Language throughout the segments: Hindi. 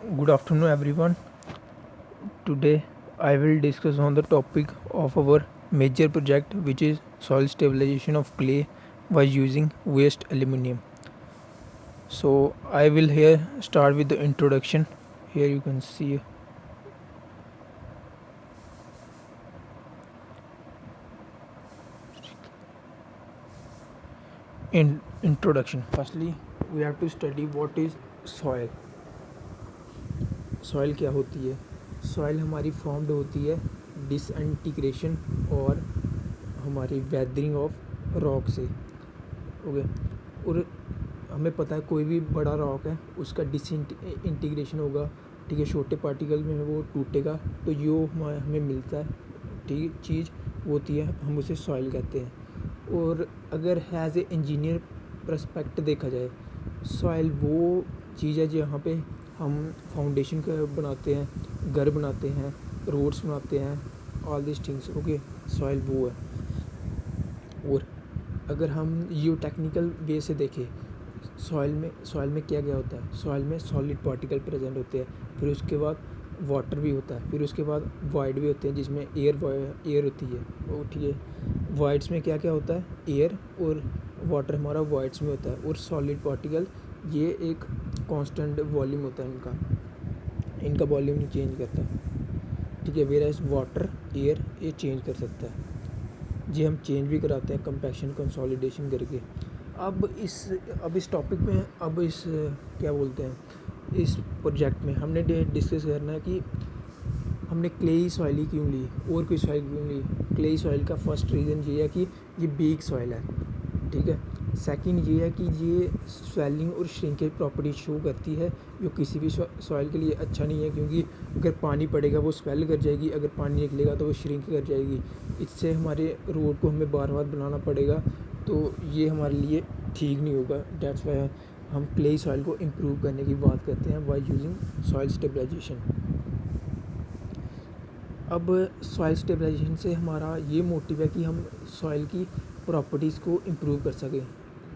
Good afternoon, everyone. Today, I will discuss on the topic of our major project, which is soil stabilization of clay by using waste aluminium. So, I will here start with the introduction. Here you can see in introduction. Firstly, we have to study what is soil. Soil क्या होती है? सॉइल हमारी फॉर्म्ड होती है डिसइंटीग्रेशन और हमारी वेदरिंग ऑफ रॉक से। ओके, और हमें पता है कोई भी बड़ा रॉक है उसका डिसइंटीग्रेशन होगा, ठीक है, छोटे पार्टिकल में वो टूटेगा, तो जो हमें मिलता है ठीक चीज़ वो होती है, हम उसे सॉइल कहते हैं। और अगर एज ए इंजीनियर परस्पेक्ट देखा जाए, सॉइल वो चीज़ है जहाँ पे हम फाउंडेशन का बनाते हैं, घर बनाते हैं, रोड्स बनाते हैं, all this things. Okay, soil वो है। और अगर हम जियो टेक्निकल वे से देखें, सॉइल में क्या क्या होता है? सॉइल में सॉलिड पार्टिकल प्रेजेंट होते हैं, फिर उसके बाद वाटर भी होता है, फिर उसके बाद वॉइड भी होते हैं जिसमें एयर होती है। वो ठीक है, वॉइड्स में क्या क्या होता है? एयर और वाटर हमारा वॉइड्स में होता है, और सॉलिड पार्टिकल ये एक कांस्टेंट वॉल्यूम होता है इनका वॉल्यूम नहीं चेंज करता, ठीक है। वेयर एज वाटर, एयर ये चेंज कर सकता है, जी हम चेंज भी कराते हैं कंपैक्शन कंसोलिडेशन करके। अब इस टॉपिक में, अब इस क्या बोलते हैं, इस प्रोजेक्ट में हमने डिस्कस करना है कि हमने क्लेई सॉइल ही क्यों ली और कोई सॉइल क्यों ली। क्लेई सॉइल का फर्स्ट रीज़न ये है कि ये वीक सॉइल है, ठीक है। सेकंड ये है कि ये स्वेलिंग और श्रिंकेज प्रॉपर्टी शो करती है, जो किसी भी सॉइल के लिए अच्छा नहीं है, क्योंकि अगर पानी पड़ेगा वो स्वेल कर जाएगी, अगर पानी निकलेगा तो वो श्रिंक कर जाएगी। इससे हमारे रोड को हमें बार बार बनाना पड़ेगा, तो ये हमारे लिए ठीक नहीं होगा। डेट्स वाई हम क्लेई सॉइल को इम्प्रूव करने की बात करते हैं बाय यूजिंग सॉइल स्टेबलाइजेशन। अब सॉइल स्टेबलाइजेशन से हमारा ये मोटिव है कि हम सॉइल की प्रॉपर्टीज़ को इम्प्रूव कर सकें,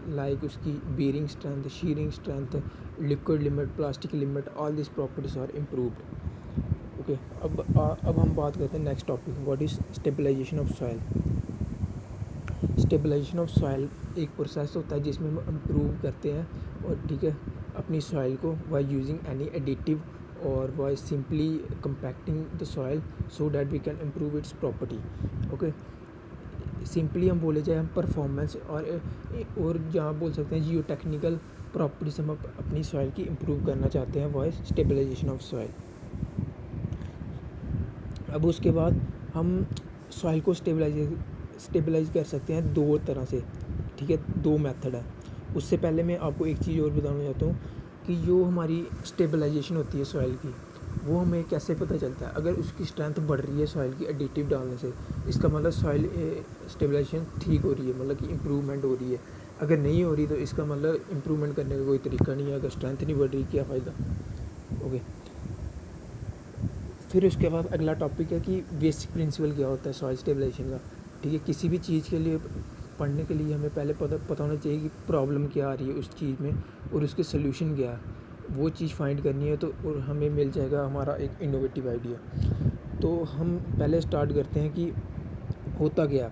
लाइक उसकी bearing strength, shearing strength, liquid limit, plastic limit, all this properties are improved. Okay, अब हम बात करते हैं next topic, what is stabilization of soil. Stabilization of soil एक प्रोसेस होता है जिसमें हम इम्प्रूव करते हैं, और ठीक है, अपनी सॉइल को by using any additive or by simply compacting the soil so that we can improve its property. Okay, simply हम बोले जाए, हम परफॉर्मेंस और जहाँ बोल सकते हैं जियो टेक्निकल प्रॉपर्टीज हम अपनी सॉइल की इम्प्रूव करना चाहते हैं, वॉइस स्टेबलाइजेशन ऑफ सॉइल। अब उसके बाद हम सॉइल को स्टेबलाइज कर सकते हैं दो तरह से, ठीक है, दो मेथड है। उससे पहले मैं आपको एक चीज़ और बताना चाहता हूँ कि जो हमारी स्टेबलाइजेशन होती है सॉइल की, वो हमें कैसे पता चलता है? अगर उसकी स्ट्रेंथ बढ़ रही है सॉइल की एडिटिव डालने से, इसका मतलब सॉइल स्टेबलाइजेशन ठीक हो रही है, मतलब कि इम्प्रूवमेंट हो रही है। अगर नहीं हो रही तो इसका मतलब इम्प्रूवमेंट करने का कोई तरीका नहीं है। अगर स्ट्रेंथ नहीं बढ़ रही, क्या फ़ायदा? ओके, फिर उसके बाद अगला टॉपिक है कि बेसिक प्रिंसिपल क्या होता है सॉइल स्टेबलाइजेशन का, ठीक है। किसी भी चीज़ के लिए पढ़ने के लिए हमें पहले पता होना चाहिए कि प्रॉब्लम क्या आ रही है उस चीज़ में और उसके सोल्यूशन क्या है, वो चीज़ फाइंड करनी है, तो और हमें मिल जाएगा हमारा एक इनोवेटिव आइडिया। तो हम पहले स्टार्ट करते हैं कि होता क्या,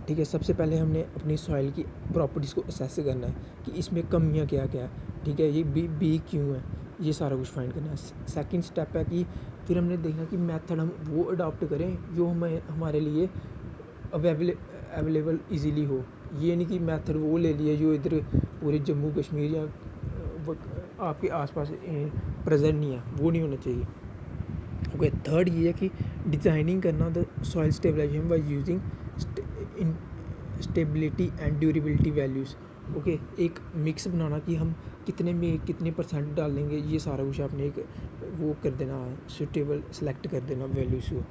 ठीक है। सबसे पहले हमने अपनी सॉइल की प्रॉपर्टीज़ को असेस करना है कि इसमें कमियां क्या क्या है, ठीक है, ये बी क्यों है, ये सारा कुछ फाइंड करना है। सेकंड स्टेप है कि फिर हमने देखना कि मेथड हम वो अडॉप्ट करें जो हमारे लिए अवेलेबल इजीली हो। ये नहीं कि मेथड वो ले लिए जो इधर पूरे जम्मू कश्मीर या आपके आसपास प्रेजेंट नहीं है, वो नहीं होना चाहिए। ओके, थर्ड ये है कि डिज़ाइनिंग करना the soil stabilization by using stability and durability values. Okay, एक मिक्स बनाना कि हम कितने में कितने परसेंट डालेंगे, ये सारा कुछ आपने एक वो कर देना, सूटेबल सेलेक्ट कर देना वैल्यूज़ को।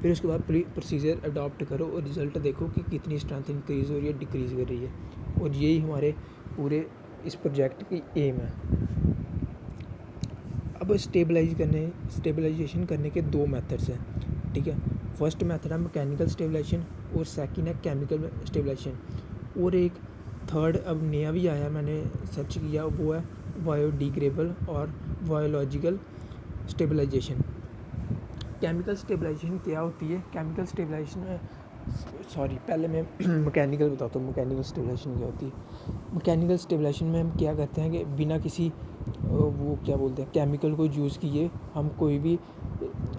फिर उसके बाद प्रोसीजर अडॉप्ट करो और रिज़ल्ट देखो कि कितनी स्ट्रेंथ इंक्रीज़ हो रही है, डिक्रीज़ कर रही है, और यही हमारे पूरे इस प्रोजेक्ट की एम है। अब स्टेबलाइजेशन करने के दो मेथड्स हैं, ठीक है। फर्स्ट मेथड है मैकेनिकल स्टेबलाइजेशन और सेकंड है केमिकल स्टेबलाइजेशन, और एक थर्ड अब नया भी आया, मैंने सर्च किया, वो है बायोडिग्रेडेबल और बायोलॉजिकल स्टेबलाइजेशन। केमिकल स्टेबलाइजेशन क्या होती है? केमिकल स्टेबलाइजेशन पहले मैं मैकेनिकल बताता हूँ मैकेनिकल स्टेबलाइजेशन क्या होती है। मैकेनिकल स्टेबलाइजेशन में हम क्या करते हैं कि बिना किसी वो क्या बोलते हैं केमिकल को यूज़ किए हम कोई भी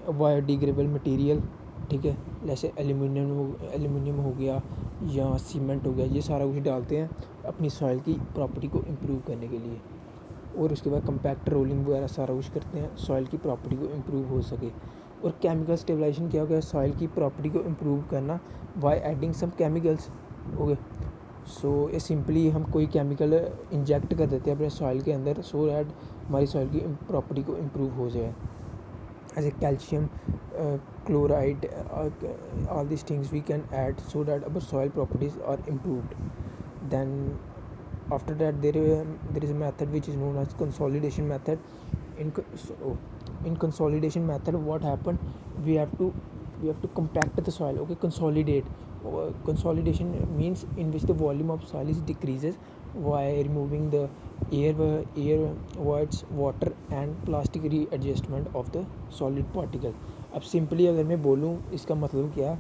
बायोडिग्रेडेबल मटेरियल, ठीक है, जैसे एल्यूमिनियम हो गया या सीमेंट हो गया, ये सारा कुछ डालते हैं अपनी सॉइल की प्रॉपर्टी को इम्प्रूव करने के लिए। और उसके बाद कंपैक्ट रोलिंग वगैरह सारा कुछ करते हैं सॉइल की प्रॉपर्टी को इम्प्रूव हो सके। और केमिकल स्टेबलाइजेशन क्या हो गया? सॉइल की प्रॉपर्टी को इम्प्रूव करना by adding some chemicals. Okay, so ये सिंपली हम कोई केमिकल इंजेक्ट कर देते हैं अपने सॉइल के अंदर सो दैट हमारी सॉइल की प्रॉपर्टी को इम्प्रूव हो जाए। ऐसे calcium chloride, all these things we can add so that our soil properties are improved. Then after that there is a method which is known as consolidation method. In consolidation method what happen, we have to compact the soil. Okay, consolidation means in which the volume of soil is decreases by removing the air voids, water and plastic readjustment of the solid particle. अब सिंपली अगर मैं बोलूँ इसका मतलब क्या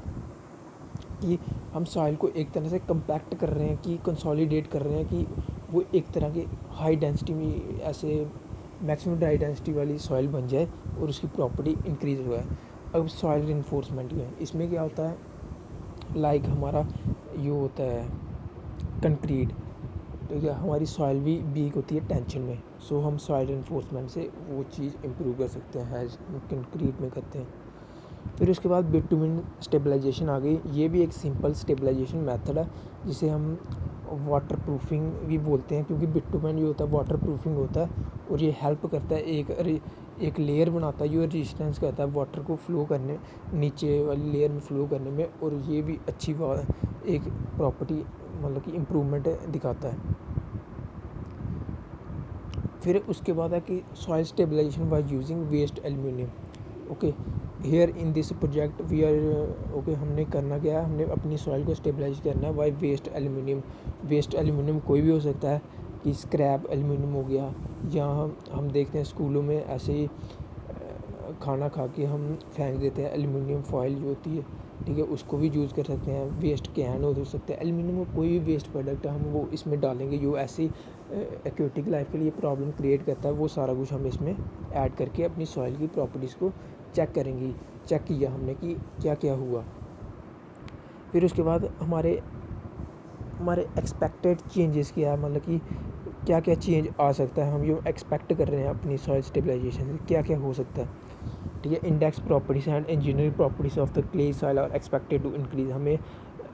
कि हम सॉइल को एक तरह से कंपैक्ट कर रहे हैं कि कंसोलिडेट कर रहे हैं कि वो एक तरह की हाई डेंसिटी में ऐसे मैक्सिमम ड्राई डेंसिटी वाली सॉइल बन जाए और उसकी प्रॉपर्टी इंक्रीज़ हुआ है। अब सॉइल रिइंफोर्समेंट में इसमें क्या होता है, लाइक हमारा ये होता है कंक्रीट, तो क्या हमारी सॉइल भी वीक होती है टेंशन में, सो हम सॉइल रिइंफोर्समेंट से वो चीज़ इम्प्रूव कर सकते हैं एज कंक्रीट में करते हैं। फिर उसके बाद बिटुमेन स्टेबलाइजेशन आ गई। ये भी एक सिंपल स्टेबलाइजेशन मेथड है जिसे हम वाटर प्रूफिंग भी बोलते हैं, क्योंकि बिटुमेन जो होता है वाटर प्रूफिंग होता है और ये हेल्प करता है, एक लेयर बनाता है जो रेजिस्टेंस करता है वाटर को फ्लो करने, नीचे वाली लेयर में फ्लो करने में, और ये भी अच्छी एक प्रॉपर्टी मतलब कि इम्प्रूवमेंट दिखाता है। फिर उसके बाद है कि soil stabilization by using waste aluminium. Okay, here in this project we are okay, हमने करना क्या है, हमने अपनी सॉइल को स्टेबलाइज करना है by waste aluminium. Waste aluminium कोई भी हो सकता है कि स्क्रैप एल्यूमिनियम हो गया, या हम देखते हैं स्कूलों में ऐसे ही खाना खा के हम फेंक देते हैं एल्यूमिनियम फॉइल जो होती है, ठीक है, उसको भी यूज़ कर सकते हैं। वेस्ट कैन हो सकते हैं, एल्यूमिनियम का कोई भी वेस्ट प्रोडक्ट हम वो इसमें डालेंगे जो ऐसी एक्वेटिक लाइफ के लिए प्रॉब्लम क्रिएट करता है, वो सारा कुछ हम इसमें ऐड करके अपनी सॉइल की प्रॉपर्टीज़ को चेक किया हमने कि क्या क्या हुआ। फिर उसके बाद हमारे एक्सपेक्टेड चेंजेस क्या है, मतलब कि क्या क्या चेंज आ सकता है, हम ये एक्सपेक्ट कर रहे हैं अपनी सॉइल स्टेबलाइजेशन से क्या क्या हो सकता है, ठीक है। Index properties and engineering properties of the clay soil are expected to increase.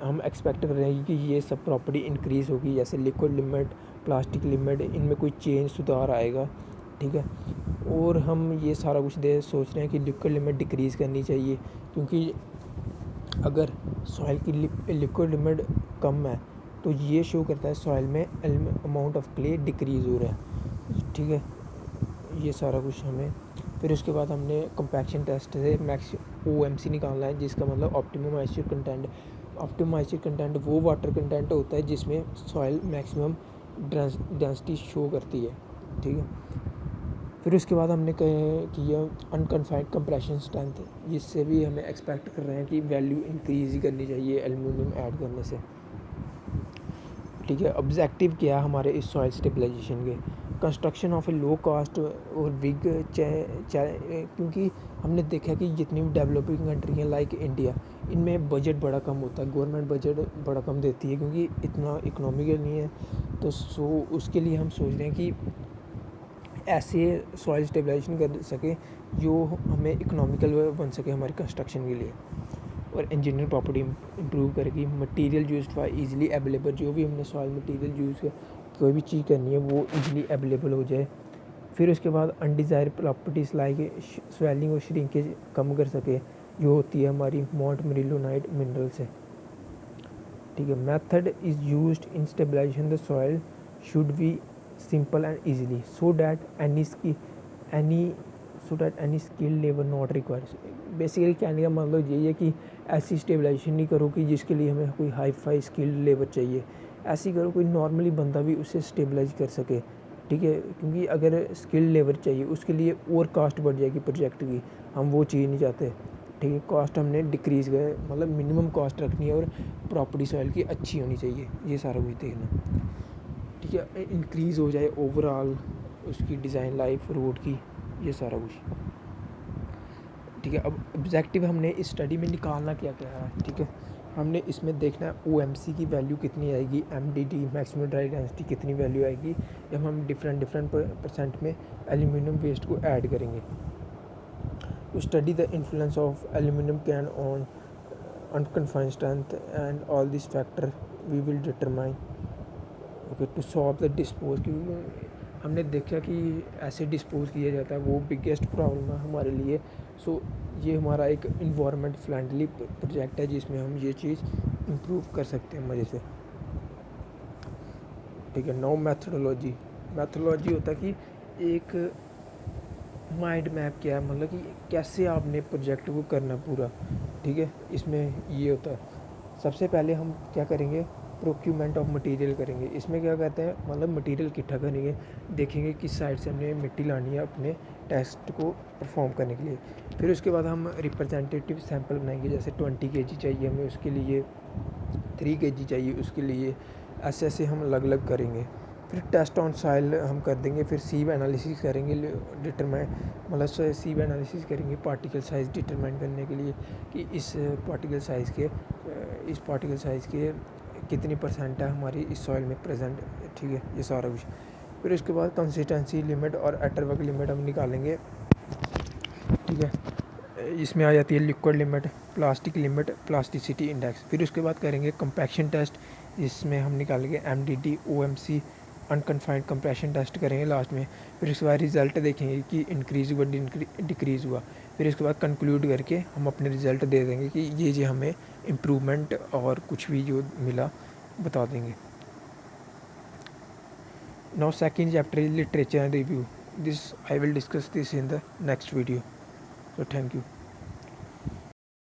हम एक्सपेक्ट कर रहे हैं कि ये सब प्रॉपर्टी इंक्रीज़ होगी, जैसे लिक्विड लिमिट, प्लास्टिक लिमिट, इनमें कोई चेंज सुधार आएगा, ठीक है। और हम ये सारा कुछ सोच रहे हैं कि लिक्विड लिमिट डिक्रीज़ करनी चाहिए, क्योंकि अगर सॉइल की लिक्विड लिमिट कम है तो ये शो करता है सॉइल में अमाउंट ऑफ क्ले डिक्रीज़ हो रहा है, ठीक है। ये सारा कुछ हमें फिर उसके बाद हमने कंपैक्शन टेस्ट से OMC निकालना है, जिसका मतलब optimum moisture content. Optimum moisture content वो वाटर कंटेंट होता है जिसमें सॉइल मैक्सिमम डेंसिटी शो करती है, ठीक है। फिर उसके बाद हमने किया अनकन्फाइंड कंप्रेशन स्ट्रेंथ, जिससे भी हमें एक्सपेक्ट कर रहे हैं कि वैल्यू इंक्रीज़ ही करनी चाहिए एल्यूमिनियम ऐड करने से, ठीक है। ऑब्जेक्टिव क्या है हमारे इस सॉइल स्टेबलाइजेशन के? Construction of A low cost और बिग क्योंकि हमने देखा कि जितनी भी डेवलपिंग कंट्री हैं लाइक इंडिया, इनमें बजट बड़ा कम होता है, गवर्नमेंट बजट बड़ा कम देती है क्योंकि इतना इकोनॉमिकल नहीं है, तो उसके लिए हम सोच रहे हैं कि ऐसे सॉइल स्टेबलाइजेशन कर सके जो हमें इकोनॉमिकल बन सके हमारी कंस्ट्रक्शन के लिए। और इंजीनियरिंग प्रॉपर्टी इंप्रूव करेगी। Material used for easily available, जो भी हमने सॉइल मटेरियल यूज़ कोई भी चीज़ करनी है वो इजीली अवेलेबल हो जाए। फिर उसके बाद अनडिज़ायर प्रॉपर्टीज़ लाइक स्वेलिंग और श्रिंकेज कम कर सके, जो होती है हमारी मोंटमोरिलोनाइट मिनरल से, ठीक है। Method is used in stabilization the soil should be simple and easily so that any skill labour not required. Basically कहने का मतलब यही है कि ऐसी स्टेबलाइजेशन नहीं करो कि जिसके लिए हमें कोई हाई फाई स्किल्ड लेबर चाहिए, ऐसी करो कोई नॉर्मली बंदा भी उसे स्टेबलाइज कर सके, ठीक है, क्योंकि अगर स्किल्ड लेबर चाहिए उसके लिए और कास्ट बढ़ जाएगी प्रोजेक्ट की, हम वो चीज़ नहीं चाहते। ठीक है, कॉस्ट हमने डिक्रीज़ गए, मतलब मिनिमम कॉस्ट रखनी है और प्रॉपर्टी सॉइल की अच्छी होनी चाहिए, ये सारा कुछ देखना। ठीक है, इंक्रीज़ हो जाए ओवरऑल उसकी डिज़ाइन लाइफ रोड की, ये सारा कुछ। ठीक है, अब ऑब्जेक्टिव हमने इस स्टडी में निकालना क्या क्या है। ठीक है, हमने इसमें देखना है OMC की वैल्यू कितनी आएगी, MDD मैक्सिमम ड्राई डेंसिटी कितनी वैल्यू आएगी जब हम डिफरेंट परसेंट में एल्यूमिनियम वेस्ट को ऐड करेंगे। To study the influence of aluminum can on unconfined strength and all these factor we will determine okay to solve the dispose, क्योंकि हमने देखा कि ऐसे डिस्पोज किया जाता है वो बिगेस्ट प्रॉब्लम है हमारे लिए। सो ये हमारा एक इन्वायरमेंट फ्रेंडली प्रोजेक्ट है जिसमें हम ये चीज़ इम्प्रूव कर सकते हैं मज़े से। ठीक है, नाउ मैथोडोलॉजी होता है कि एक माइंड मैप क्या है, मतलब कि कैसे आपने प्रोजेक्ट को करना पूरा। ठीक है, इसमें ये होता है, सबसे पहले हम क्या करेंगे, प्रोक्यूरमेंट ऑफ मटेरियल करेंगे। इसमें क्या कहते हैं, मतलब मटेरियल इकट्ठा करेंगे, देखेंगे किस साइड से हमने मिट्टी लानी है अपने टेस्ट को परफॉर्म करने के लिए। फिर उसके बाद हम रिप्रेजेंटेटिव सैंपल बनाएंगे, जैसे 20 kg चाहिए हमें उसके लिए, 3 kg चाहिए उसके लिए, ऐसे ऐसे हम अलग अलग करेंगे। फिर टेस्ट ऑन सॉइल हम कर देंगे, फिर सीव एनालिसिस करेंगे, डिटरमाइन मतलब सीव एनालिसिस करेंगे पार्टिकल साइज़ डिटरमाइन करने के लिए कि इस पार्टिकल साइज़ के कितनी परसेंट है हमारी इस सॉइल में प्रेजेंट। ठीक है, ये सारा कुछ। फिर उसके बाद कंसिस्टेंसी लिमिट और एटरवर्क लिमिट हम निकालेंगे। ठीक है, इसमें आ जाती है liquid limit, plastic limit, plasticity index. फिर उसके बाद करेंगे कंपैक्शन टेस्ट, जिसमें हम निकालेंगे MDD OMC unconfined compression test करेंगे लास्ट में। फिर उसके बाद रिज़ल्ट देखेंगे कि इंक्रीज़ हुआ डिक्रीज़ हुआ। फिर उसके बाद कंक्लूड करके हम अपने रिज़ल्ट दे देंगे कि ये हमें इम्प्रूवमेंट और कुछ भी जो मिला बता देंगे। Now second chapter is literature and review, this I will discuss this in the next video, so thank you.